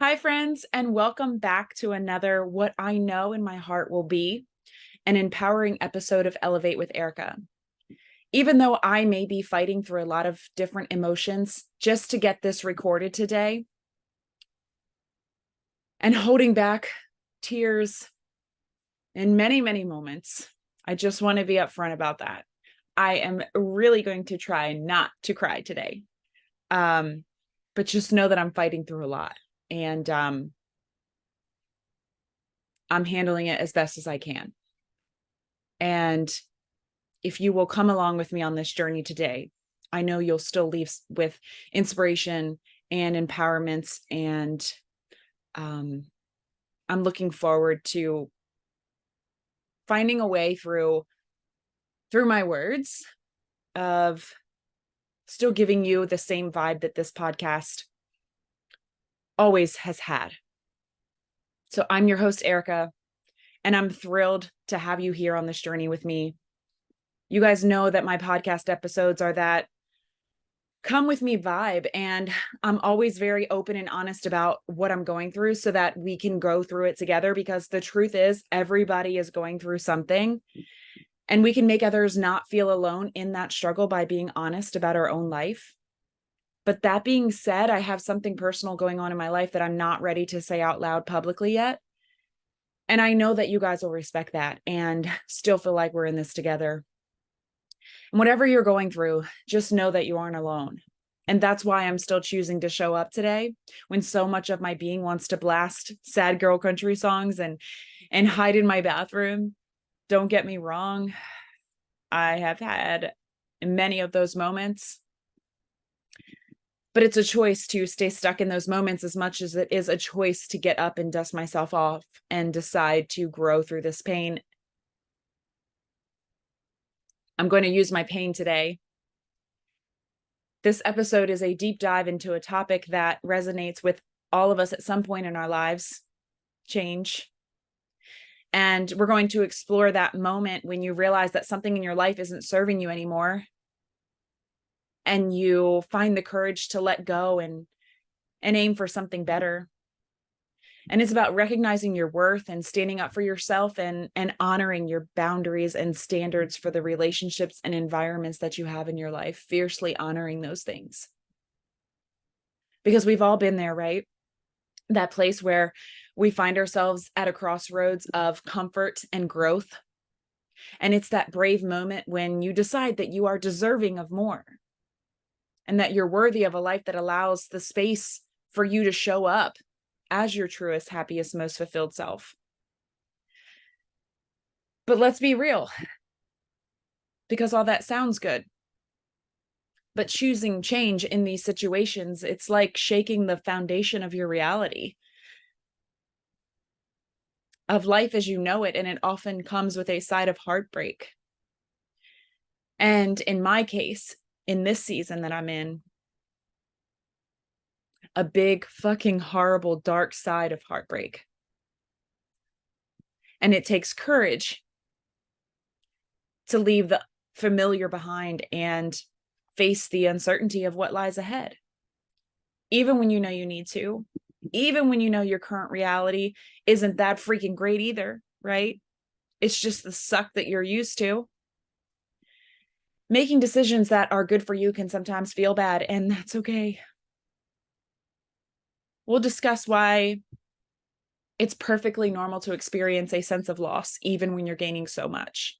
Hi, friends, and welcome back to another What I Know in My Heart Will Be, an empowering episode of Elevate with Erica. Even though I may be fighting through a lot of different emotions just to get this recorded today and holding back tears in many, many moments, I just want to be upfront about that. I am really going to try not to cry today. But just know that I'm fighting through a lot. And I'm handling it as best as I can. And if you will come along with me on this journey today, I know you'll still leave with inspiration and empowerment. And I'm looking forward to finding a way through my words of still giving you the same vibe that this podcast always has had. So I'm your host, Erica, and I'm thrilled to have you here on this journey with me. You guys know that my podcast episodes are that come with me vibe, and I'm always very open and honest about what I'm going through so that we can go through it together, because the truth is everybody is going through something, and we can make others not feel alone in that struggle by being honest about our own life. But that being said, I have something personal going on in my life that I'm not ready to say out loud publicly yet. And I know that you guys will respect that and still feel like we're in this together. And whatever you're going through, just know that you aren't alone. And that's why I'm still choosing to show up today when so much of my being wants to blast sad girl country songs and hide in my bathroom. Don't get me wrong. I have had many of those moments. But it's a choice to stay stuck in those moments as much as it is a choice to get up and dust myself off and decide to grow through this pain. I'm going to use my pain today. This episode is a deep dive into a topic that resonates with all of us at some point in our lives: change. And we're going to explore that moment when you realize that something in your life isn't serving you anymore, and you find the courage to let go and aim for something better. And it's about recognizing your worth and standing up for yourself and honoring your boundaries and standards for the relationships and environments that you have in your life, fiercely honoring those things. Because we've all been there, right? That place where we find ourselves at a crossroads of comfort and growth. And it's that brave moment when you decide that you are deserving of more and that you're worthy of a life that allows the space for you to show up as your truest, happiest, most fulfilled self. But let's be real, because all that sounds good. But choosing change in these situations, it's like shaking the foundation of your reality, of life as you know it, and it often comes with a side of heartbreak. And in my case, in this season that I'm in, a big fucking horrible dark side of heartbreak. And it takes courage to leave the familiar behind and face the uncertainty of what lies ahead. Even when you know you need to, even when you know your current reality isn't that freaking great either, right? It's just the suck that you're used to. Making decisions that are good for you can sometimes feel bad, and that's okay. We'll discuss why it's perfectly normal to experience a sense of loss, even when you're gaining so much.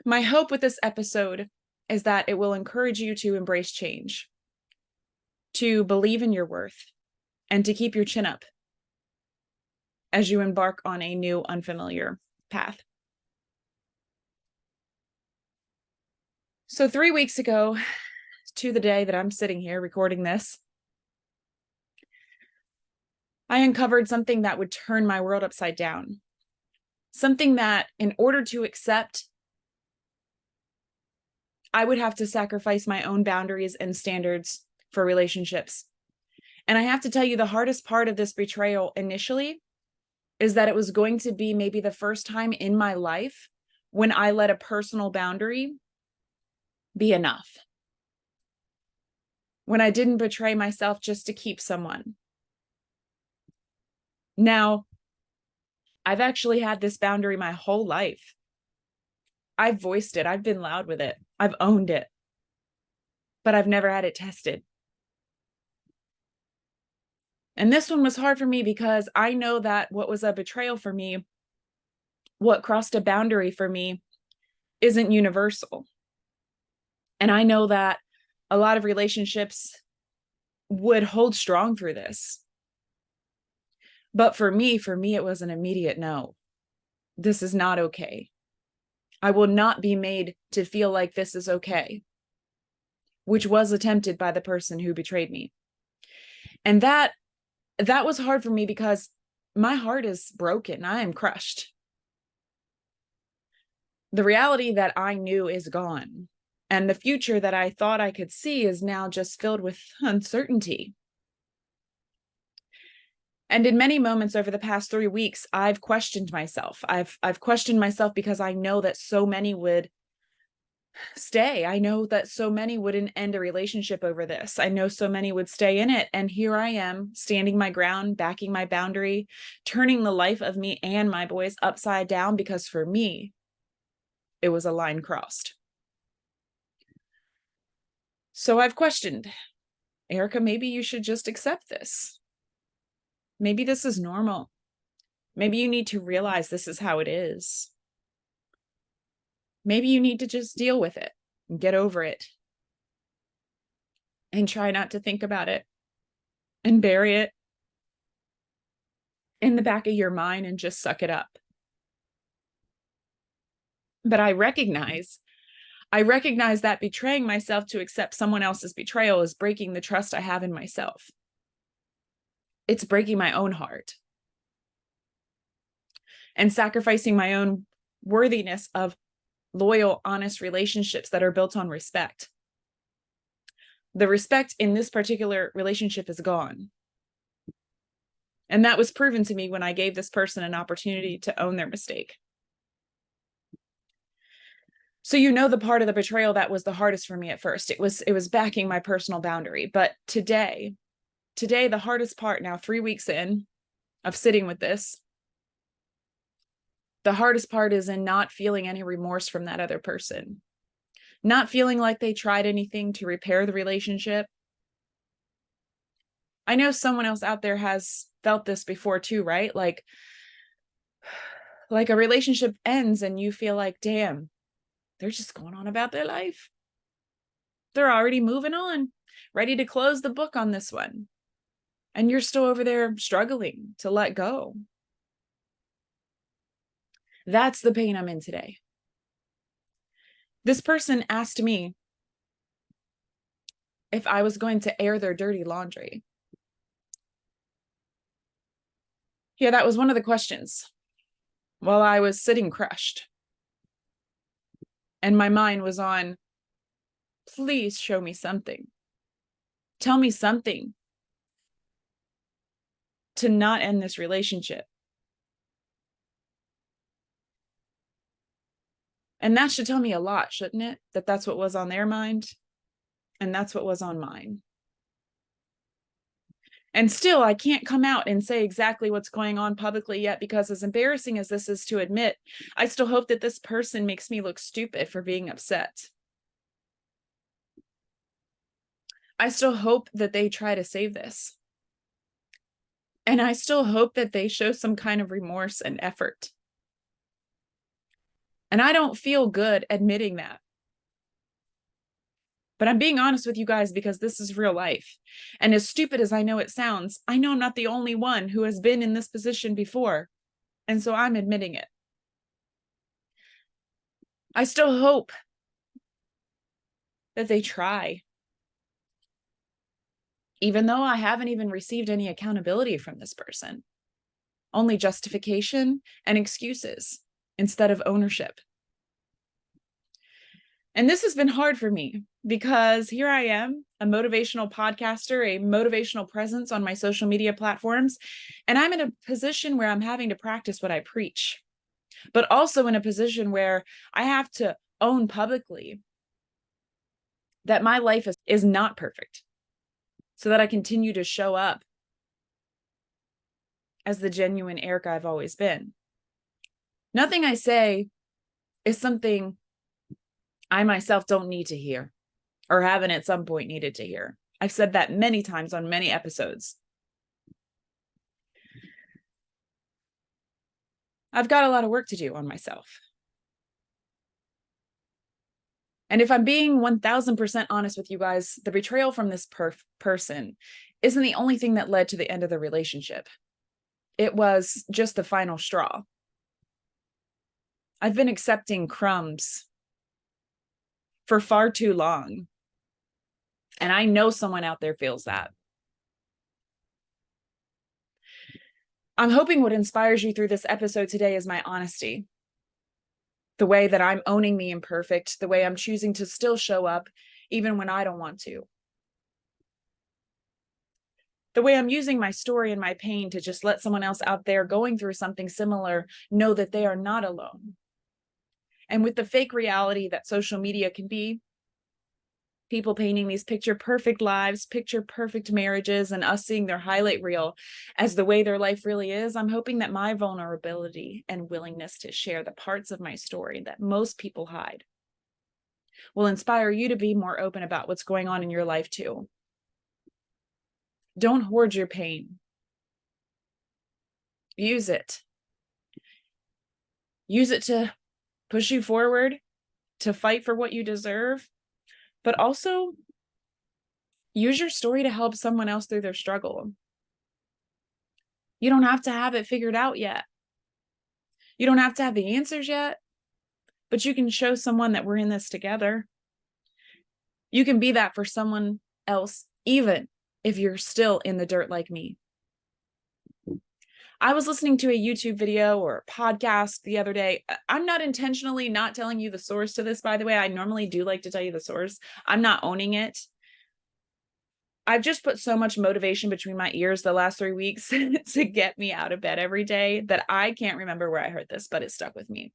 My hope with this episode is that it will encourage you to embrace change, to believe in your worth, and to keep your chin up as you embark on a new, unfamiliar path. So 3 weeks ago, to the day that I'm sitting here recording this, I uncovered something that would turn my world upside down. Something that, in order to accept, I would have to sacrifice my own boundaries and standards for relationships. And I have to tell you, the hardest part of this betrayal initially is that it was going to be maybe the first time in my life when I let a personal boundary be enough. when I didn't betray myself just to keep someone. Now, I've actually had this boundary my whole life. I've voiced it. I've been loud with it. I've owned it. But I've never had it tested. And this one was hard for me because I know that what was a betrayal for me, what crossed a boundary for me, isn't universal. And I know that a lot of relationships would hold strong through this. But for me, it was an immediate no. This is not okay. I will not be made to feel like this is okay, which was attempted by the person who betrayed me. And that was hard for me because my heart is broken. I am crushed. The reality that I knew is gone. And the future that I thought I could see is now just filled with uncertainty. And in many moments over the past 3 weeks, I've questioned myself. I've questioned myself because I know that so many would stay. I know that so many wouldn't end a relationship over this. I know so many would stay in it. And here I am, standing my ground, backing my boundary, turning the life of me and my boys upside down because for me, it was a line crossed. So I've questioned, Erica, maybe you should just accept this. Maybe this is normal. Maybe you need to realize this is how it is. Maybe you need to just deal with it and get over it and try not to think about it and bury it in the back of your mind and just suck it up. But I recognize that betraying myself to accept someone else's betrayal is breaking the trust I have in myself. It's breaking my own heart and sacrificing my own worthiness of loyal, honest relationships that are built on respect. The respect in this particular relationship is gone. And that was proven to me when I gave this person an opportunity to own their mistake. So you know the part of the betrayal that was the hardest for me at first. It was backing my personal boundary. But today, the hardest part now, 3 weeks in of sitting with this, the hardest part is in not feeling any remorse from that other person. Not feeling like they tried anything to repair the relationship. I know someone else out there has felt this before too, right? Like a relationship ends and you feel like, damn, they're just going on about their life. They're already moving on, ready to close the book on this one. And you're still over there struggling to let go. That's the pain I'm in today. This person asked me if I was going to air their dirty laundry. Yeah, that was one of the questions while I was sitting crushed. And my mind was on, please show me something. Tell me something to not end this relationship. And that should tell me a lot, shouldn't it? That that's what was on their mind. And that's what was on mine. And still, I can't come out and say exactly what's going on publicly yet, because as embarrassing as this is to admit, I still hope that this person makes me look stupid for being upset. I still hope that they try to save this. And I still hope that they show some kind of remorse and effort. And I don't feel good admitting that. But I'm being honest with you guys because this is real life. And as stupid as I know it sounds, I know I'm not the only one who has been in this position before. And so I'm admitting it. I still hope that they try. Even though I haven't even received any accountability from this person. Only justification and excuses instead of ownership. And this has been hard for me because here I am, a motivational podcaster, a motivational presence on my social media platforms, and I'm in a position where I'm having to practice what I preach, but also in a position where I have to own publicly that my life is not perfect. so that I continue to show up as the genuine Erica I've always been. Nothing I say is something I myself don't need to hear or haven't at some point needed to hear. I've said that many times on many episodes. I've got a lot of work to do on myself. And if I'm being 1000% honest with you guys, the betrayal from this person isn't the only thing that led to the end of the relationship. It was just the final straw. I've been accepting crumbs for far too long. And I know someone out there feels that. I'm hoping what inspires you through this episode today is my honesty. The way that I'm owning the imperfect, the way I'm choosing to still show up even when I don't want to. The way I'm using my story and my pain to just let someone else out there going through something similar know that they are not alone. And with the fake reality that social media can be, people painting these picture perfect lives, picture perfect marriages, and us seeing their highlight reel as the way their life really is, I'm hoping that my vulnerability and willingness to share the parts of my story that most people hide will inspire you to be more open about what's going on in your life too. Don't hoard your pain. Use it. Use it to push you forward, to fight for what you deserve, but also use your story to help someone else through their struggle. You don't have to have it figured out yet. You don't have to have the answers yet, but you can show someone that we're in this together. You can be that for someone else, even if you're still in the dirt like me. I was listening to a YouTube video or a podcast the other day. I'm not intentionally not telling you the source to this, by the way. I normally do like to tell you the source. I'm not owning it. I've just put so much motivation between my ears the last 3 weeks to get me out of bed every day that I can't remember where I heard this, but it stuck with me.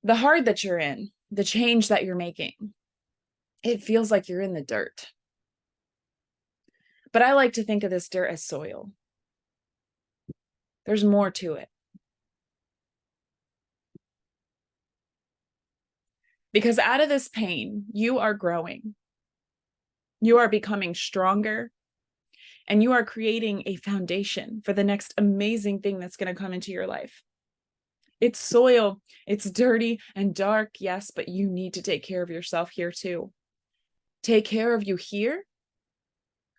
The hard that you're in, the change that you're making, it feels like you're in the dirt. But I like to think of this dirt as soil. There's more to it. Because out of this pain, you are growing. You are becoming stronger. And you are creating a foundation for the next amazing thing that's going to come into your life. It's soil. It's dirty and dark, yes, but you need to take care of yourself here too. Take care of you here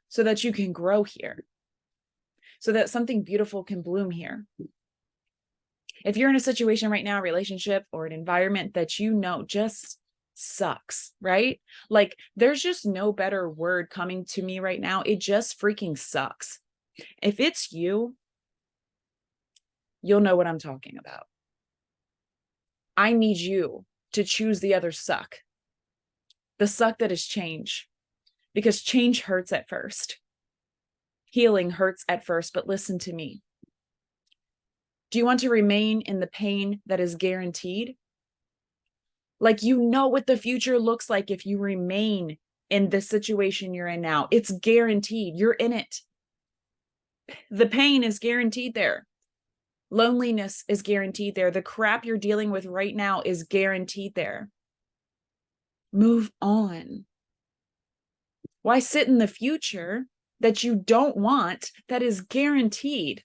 so that you can grow here, so that something beautiful can bloom here. If you're in a situation right now, a relationship or an environment that you know just sucks, right? Like there's just no better word coming to me right now. It just freaking sucks. If it's you, you'll know what I'm talking about. I need you to choose the other suck. The suck that is change, because change hurts at first. Healing hurts at first, but listen to me. Do you want to remain in the pain that is guaranteed? Like you know what the future looks like if you remain in the situation you're in now. It's guaranteed. You're in it. The pain is guaranteed there. Loneliness is guaranteed there. The crap you're dealing with right now is guaranteed there. Move on. Why sit in the future that you don't want, that is guaranteed?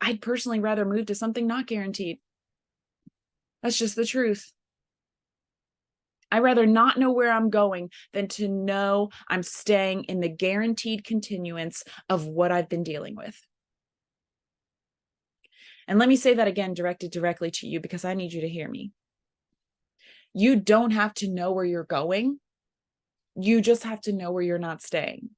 I'd personally rather move to something not guaranteed. That's just the truth. I'd rather not know where I'm going than to know I'm staying in the guaranteed continuance of what I've been dealing with. And let me say that again, directed directly to you, because I need you to hear me. You don't have to know where you're going. You just have to know where you're not staying.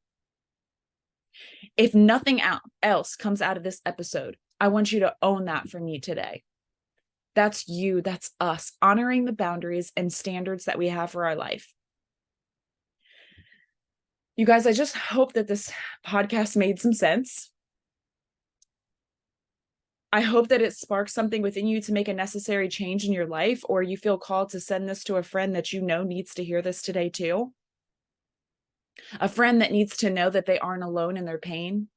If nothing else comes out of this episode, I want you to own that for me today. That's you, that's us, honoring the boundaries and standards that we have for our life. You guys, I just hope that this podcast made some sense. I hope that it sparks something within you to make a necessary change in your life, or you feel called to send this to a friend that you know needs to hear this today too. a friend that needs to know that they aren't alone in their pain.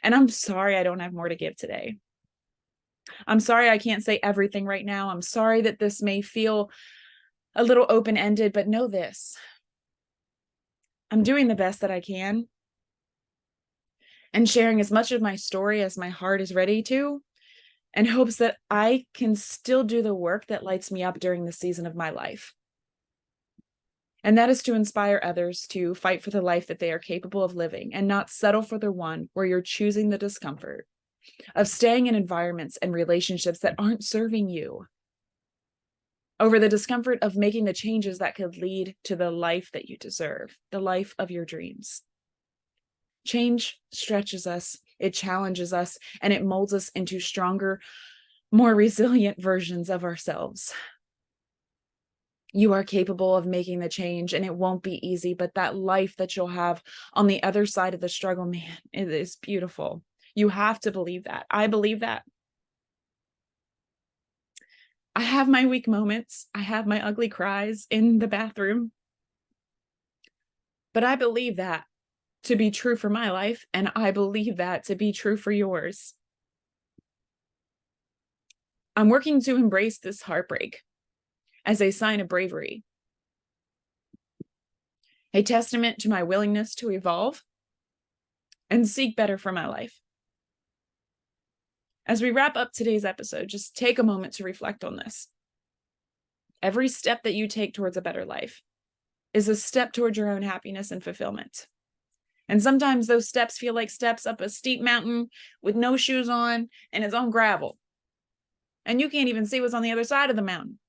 And I'm sorry I don't have more to give today. I'm sorry I can't say everything right now. I'm sorry that this may feel a little open-ended, but know this. I'm doing the best that I can and sharing as much of my story as my heart is ready to, in hopes that I can still do the work that lights me up during the season of my life. And that is to inspire others to fight for the life that they are capable of living and not settle for the one where you're choosing the discomfort of staying in environments and relationships that aren't serving you, over the discomfort of making the changes that could lead to the life that you deserve, the life of your dreams. Change stretches us, it challenges us, and it molds us into stronger, more resilient versions of ourselves. You are capable of making the change, and it won't be easy, but that life that you'll have on the other side of the struggle, man, it is beautiful. You have to believe that. I believe that. I have my weak moments. I have my ugly cries in the bathroom. But I believe that to be true for my life, and I believe that to be true for yours. I'm working to embrace this heartbreak as a sign of bravery, a testament to my willingness to evolve and seek better for my life. As we wrap up today's episode, just take a moment to reflect on this. Every step that you take towards a better life is a step towards your own happiness and fulfillment. And sometimes those steps feel like steps up a steep mountain with no shoes on and it's on gravel. And you can't even see what's on the other side of the mountain.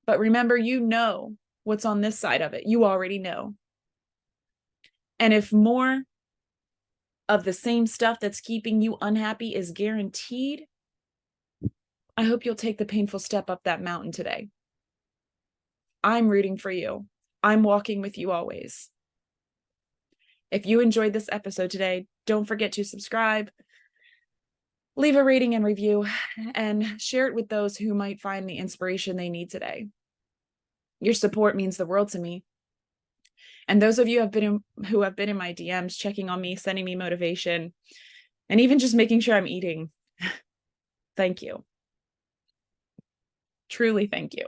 But remember, you know what's on this side of it. You already know. And if more of the same stuff that's keeping you unhappy is guaranteed, I hope you'll take the painful step up that mountain today. I'm rooting for you. I'm walking with you always. If you enjoyed this episode today, don't forget to subscribe, leave a rating and review, and share it with those who might find the inspiration they need today. Your support means the world to me. And those of you who have been in my DMs, checking on me, sending me motivation, and even just making sure I'm eating, thank you. Truly, thank you.